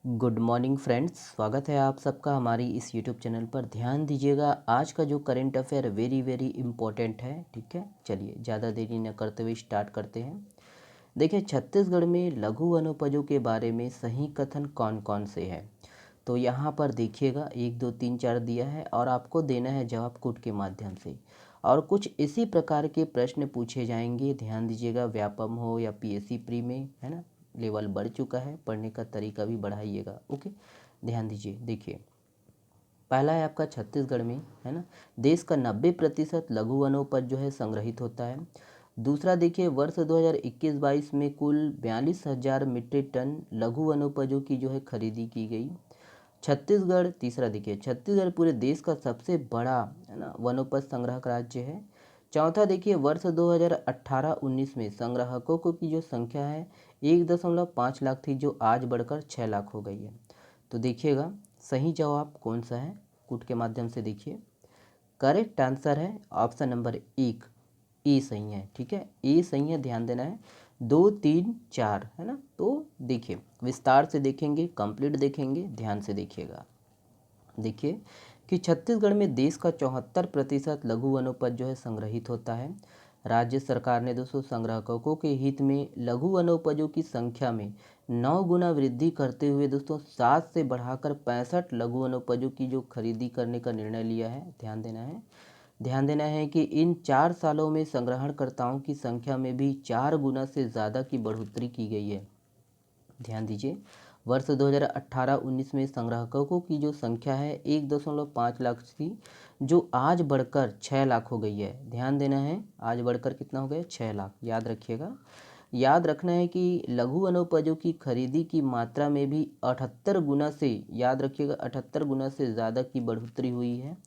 Good morning friends, स्वागत है आप सबका हमारी इस यूट्यूब चैनल पर। ध्यान दीजिएगा, आज का जो current affair very very important है। ठीक है, चलिए ज़्यादा देरी न करते हुए स्टार्ट करते हैं। देखिए, छत्तीसगढ़ में लघु वनोपजों के बारे में सही कथन कौन कौन से हैं। तो यहाँ पर देखिएगा, 1 2 3 4 दिया है और आपको देना है जवाब कूट के माध्यम से। और कुछ इसी प्रकार के प्रश्न पूछे जाएंगे। ध्यान दीजिएगा, व्यापम हो या पीएससी प्री में, है ना, लेवल बढ़ चुका है, पढ़ने का तरीका भी बढ़ाइएगा। ओके, ध्यान दीजिए। देखिए, पहला है आपका छत्तीसगढ़ में, है ना, देश का 90% लघु वनोपज जो है संग्रहित होता है। दूसरा देखिए, वर्ष 2021-22 में कुल 42,000 मीट्रिक टन लघु वनोपजों की जो है खरीदी की गई। छत्तीसगढ़, तीसरा देखिए, छत्तीसगढ़ पूरे देश का सबसे बड़ा, है ना, वनोपज संग्राहक राज्य है। चौथा देखिए, वर्ष 2018-19 में संग्राहकों को की जो संख्या है 1.5 लाख थी, जो आज बढ़कर 6 लाख हो गई है। तो देखिएगा, सही जवाब कौन सा है, कूट के माध्यम से देखिए। करेक्ट आंसर है ऑप्शन नंबर 1, ए सही है। ठीक है, ए सही है, ध्यान देना है। 2 3 4, है ना। तो देखिए, विस्तार से देखेंगे, कंप्लीट देखेंगे, ध्यान से देखिएगा। देखिए कि छत्तीसगढ़ में देश का 74% लघु वनोपज जो है संग्रहित होता है। राज्य सरकार ने दोस्तों संग्राहकों के हित में लघु वनोपजों की संख्या में 9 गुना वृद्धि करते हुए दोस्तों 7 से बढ़ाकर 65 लघु वनोपजों की जो खरीदी करने का निर्णय लिया है। ध्यान देना है कि इन 4 सालों में संग्रहणकर्ताओं की संख्या में भी 4 गुना से ज़्यादा की बढ़ोतरी की गई है। ध्यान दीजिए, वर्ष 2018-19 में संग्राहकों की जो संख्या है 1.5 लाख थी, जो आज बढ़कर 6 लाख हो गई है। ध्यान देना है, आज बढ़कर कितना हो गया, 6 लाख। याद रखिएगा, याद रखना है कि लघु वनोपजों की खरीदी की मात्रा में भी 78 गुना से, याद रखिएगा, 78 गुना से ज़्यादा की बढ़ोतरी हुई है।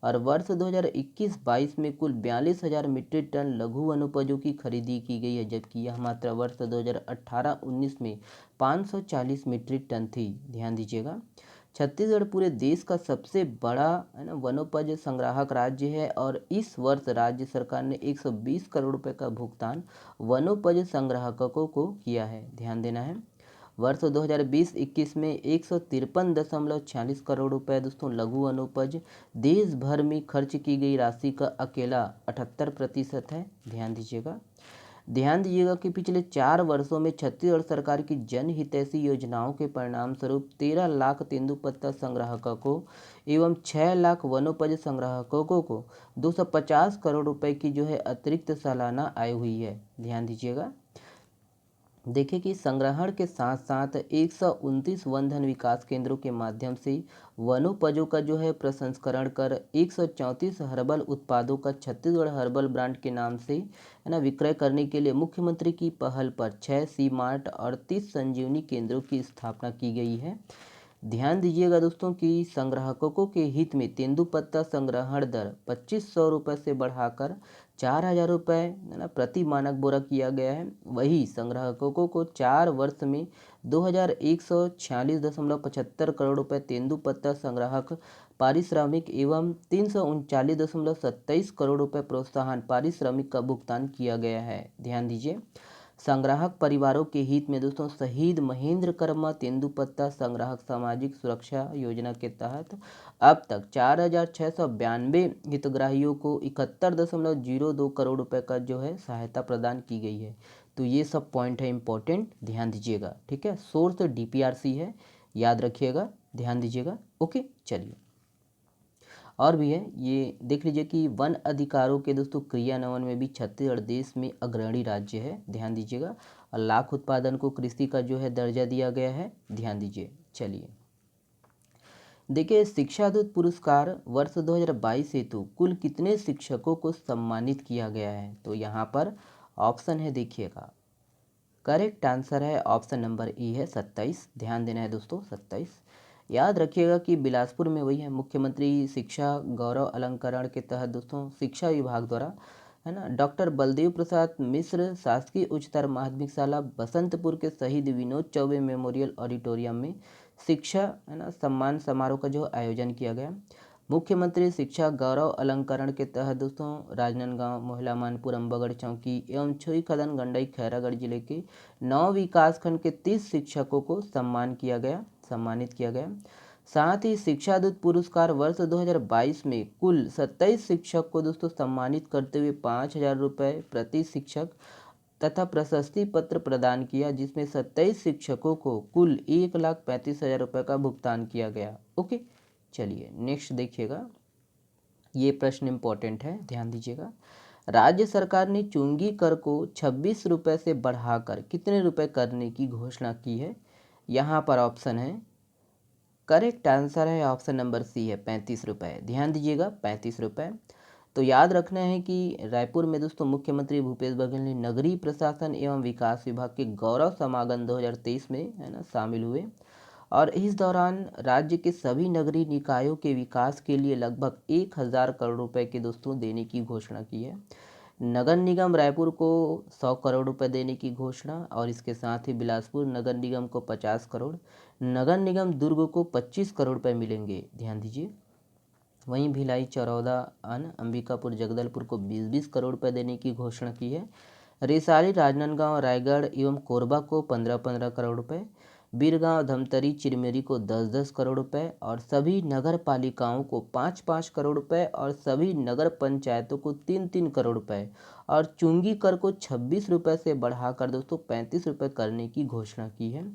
और वर्ष 2021-22 में कुल 42,000 मीट्रिक टन लघु वनोपजों की खरीदी की गई है, जबकि यह मात्रा वर्ष 2018-19 में 540 मीट्रिक टन थी। ध्यान दीजिएगा, छत्तीसगढ़ पूरे देश का सबसे बड़ा, है ना, वनोपज संग्राहक राज्य है और इस वर्ष राज्य सरकार ने 120 करोड़ रुपए का भुगतान वनोपज संग्राहकों को किया है। ध्यान देना है, वर्ष 2020-21 में 153.46 करोड़ रुपए दोस्तों लघु वनोपज देश भर में खर्च की गई राशि का अकेला 78% है। ध्यान दीजिएगा कि पिछले 4 वर्षों में छत्तीसगढ़ सरकार की जनहितैषी योजनाओं के परिणाम स्वरूप 13 लाख तेंदुपत्ता संग्राहकों को एवं 6 लाख वनोपज संग्राहकों को 250 करोड़ रुपए की जो है अतिरिक्त सालाना आय हुई है। ध्यान दीजिएगा, देखिए कि संग्रहण के साथ साथ 129 वन धन विकास केंद्रों के माध्यम से वनोपजों का जो है प्रसंस्करण कर 134 हर्बल उत्पादों का छत्तीसगढ़ हर्बल ब्रांड के नाम से, है ना, विक्रय करने के लिए मुख्यमंत्री की पहल पर 6 सी मार्ट और 30 संजीवनी केंद्रों की स्थापना की गई है। ध्यान दीजिएगा दोस्तों कि संग्राहकों के हित में तेंदुपत्ता संग्रहण दर 2500 रुपये से बढ़ाकर 4,000 रुपये, है ना, प्रति मानक बोरा किया गया है। वही संग्राहकों को 4 वर्ष में 2,146.75 करोड़ रुपये तेंदुपत्ता संग्राहक पारिश्रमिक एवं 339.27 करोड़ रुपये प्रोत्साहन पारिश्रमिक का भुगतान किया गया है। ध्यान दीजिए, संग्राहक परिवारों के हित में दोस्तों शहीद महेंद्र कर्मा तेंदुपत्ता संग्राहक सामाजिक सुरक्षा योजना के तहत अब तक 4,692 हितग्राहियों को 71.02 करोड़ रुपए का जो है सहायता प्रदान की गई है। तो ये सब पॉइंट है इंपॉर्टेंट, ध्यान दीजिएगा। ठीक है, सोर्स डीपीआरसी है, याद रखिएगा, ध्यान दीजिएगा। ओके, चलिए, और भी है, ये देख लीजिए कि वन अधिकारों के दोस्तों क्रियान्वयन में भी छत्तीसगढ़ देश में अग्रणी राज्य है। ध्यान दीजिएगा, और लाख उत्पादन को कृषि का जो है दर्जा दिया गया है। ध्यान दीजिए, चलिए देखिए, शिक्षा दूत पुरस्कार वर्ष 2022 हेतु कुल कितने शिक्षकों को सम्मानित किया गया है। तो यहाँ पर ऑप्शन है, देखिएगा, करेक्ट आंसर है ऑप्शन नंबर ई है 27। ध्यान देना है दोस्तों, 27। याद रखिएगा कि बिलासपुर में वही है, मुख्यमंत्री शिक्षा गौरव अलंकरण के तहत दोस्तों शिक्षा विभाग द्वारा, है ना, डॉक्टर बलदेव प्रसाद मिश्र शासकीय उच्चतर माध्यमिक शाला बसंतपुर के शहीद विनोद चौबे मेमोरियल ऑडिटोरियम में शिक्षा, है ना, सम्मान समारोह का जो आयोजन किया गया। मुख्यमंत्री शिक्षा गौरव अलंकरण के तहत दोस्तों राजनांदगांव, मोहला मानपुर, अम्बागढ़ चौकी एवं छुई खदन गंडई खैरागढ़ जिले के 9 विकास खंड के 30 शिक्षकों को सम्मान किया गया। सम्मानित किया गया। साथ ही शिक्षा दूत पुरस्कार वर्ष 2022 में कुल 27 शिक्षक को दोस्तों सम्मानित करते हुए 5,000 रुपये प्रति शिक्षक तथा प्रशस्ति पत्र प्रदान किया, जिसमें 27 शिक्षकों को कुल 1,35,000 रुपये का भुगतान किया गया। ओके, चलिए नेक्स्ट देखिएगा, ये प्रश्न इम्पोर्टेंट है, ध्यान दीजिएगा। राज्य सरकार ने चुंगी कर को 26 रुपये से बढ़ाकर कितने रुपए करने की घोषणा की है? यहाँ पर ऑप्शन है, करेक्ट आंसर है ऑप्शन नंबर सी है 35 रुपये। ध्यान दीजिएगा 35 रुपये। तो याद रखना है कि रायपुर में दोस्तों मुख्यमंत्री भूपेश बघेल ने नगरीय प्रशासन एवं विकास विभाग के गौरव समागम 2023 में है ना शामिल हुए, और इस दौरान राज्य के सभी नगरीय निकायों के विकास के लिए लगभग 1,000 करोड़ रुपए के दोस्तों देने की घोषणा की है। नगर निगम रायपुर को 100 करोड़ रुपए देने की घोषणा, और इसके साथ ही बिलासपुर नगर निगम को 50 करोड़, नगर निगम दुर्ग को 25 करोड़ रुपए मिलेंगे। ध्यान दीजिए। वहीं भिलाई, चरौदा, अंबिकापुर, जगदलपुर को 20-20 करोड़ रुपए देने की घोषणा की है। रिसाली, राजनांदगांव, रायगढ़ एवं कोरबा को 15-15 करोड़ रुपए, बीरगांव, धमतरी, चिरमिरी को 10-10 करोड़ रुपए, और सभी नगर पालिकाओं को 5-5 करोड़ रुपए, और सभी नगर पंचायतों को 3-3 करोड़ रुपए, और चुंगी कर को 26 रुपए से बढ़ाकर दोस्तों 35 रुपए करने की घोषणा की है।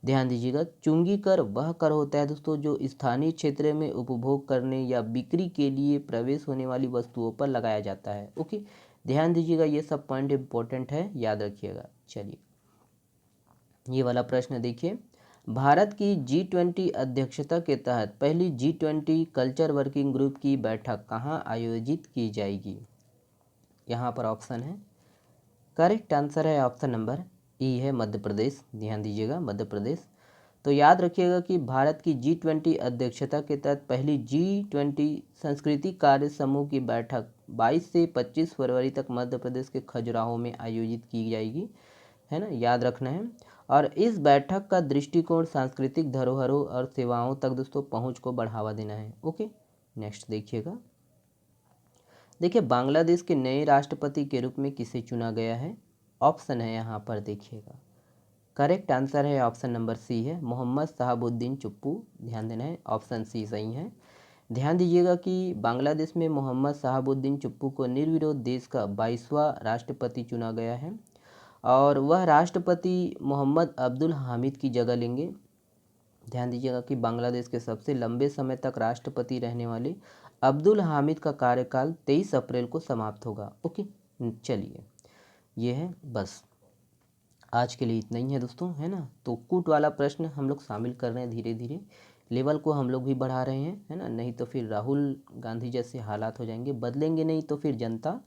ध्यान दीजिएगा, चुंगी कर वह कर होता है दोस्तों जो स्थानीय क्षेत्र में उपभोग करने या बिक्री के लिए प्रवेश होने वाली वस्तुओं पर लगाया जाता है। ओके, ध्यान दीजिएगा, ये सब पॉइंट इंपॉर्टेंट है, याद रखिएगा। चलिए ये वाला प्रश्न देखिए, भारत की G20 अध्यक्षता के तहत पहली G20 कल्चर वर्किंग ग्रुप की बैठक कहाँ आयोजित की जाएगी? यहाँ पर ऑप्शन है, करेक्ट आंसर है ऑप्शन नंबर ई है मध्य प्रदेश। ध्यान दीजिएगा मध्य प्रदेश। तो याद रखिएगा कि भारत की G20 अध्यक्षता के तहत पहली G20 संस्कृति कार्य समूह की बैठक 22 से 25 फरवरी तक मध्य प्रदेश के खजुराहो में आयोजित की जाएगी, है ना, याद रखना है। और इस बैठक का दृष्टिकोण सांस्कृतिक धरोहरों और सेवाओं तक दोस्तों पहुंच को बढ़ावा देना है। ओके, नेक्स्ट देखिएगा। देखिए, बांग्लादेश के नए राष्ट्रपति के रूप में किसे चुना गया है? ऑप्शन है यहाँ पर देखिएगा, करेक्ट आंसर है ऑप्शन नंबर सी है मोहम्मद शहाबुद्दीन चुप्पू। ध्यान देना है, ऑप्शन सी सही है। ध्यान दीजिएगा कि बांग्लादेश में मोहम्मद शहाबुद्दीन चुप्पू को निर्विरोध देश का 22वां राष्ट्रपति चुना गया है, और वह राष्ट्रपति मोहम्मद अब्दुल हामिद की जगह लेंगे। ध्यान दीजिएगा कि बांग्लादेश के सबसे लंबे समय तक राष्ट्रपति रहने वाले अब्दुल हामिद का कार्यकाल 23 अप्रैल को समाप्त होगा। ओके, चलिए ये है, बस आज के लिए इतना ही है दोस्तों, है ना। तो कूट वाला प्रश्न हम लोग शामिल कर रहे हैं, धीरे धीरे लेवल को हम लोग भी बढ़ा रहे हैं, है ना, नहीं तो फिर राहुल गांधी जैसे हालात हो जाएंगे, बदलेंगे नहीं तो फिर जनता,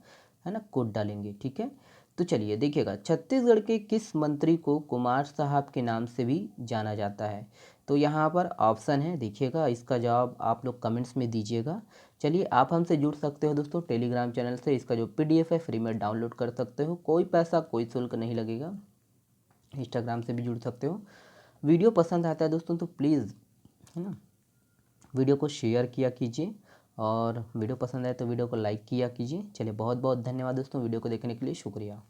है ना, कूट डालेंगे। ठीक है, तो चलिए देखिएगा, छत्तीसगढ़ के किस मंत्री को कुमार साहब के नाम से भी जाना जाता है? तो यहाँ पर ऑप्शन है, देखिएगा, इसका जवाब आप लोग कमेंट्स में दीजिएगा। चलिए, आप हमसे जुड़ सकते हो दोस्तों टेलीग्राम चैनल से, इसका जो PDF है फ्री में डाउनलोड कर सकते हो, कोई पैसा कोई शुल्क नहीं लगेगा। इंस्टाग्राम से भी जुड़ सकते हो। वीडियो पसंद आता है दोस्तों तो प्लीज़, है ना, वीडियो को शेयर किया कीजिए, और वीडियो पसंद आए तो वीडियो को लाइक किया कीजिए। चलिए, बहुत बहुत धन्यवाद दोस्तों, वीडियो को देखने के लिए शुक्रिया।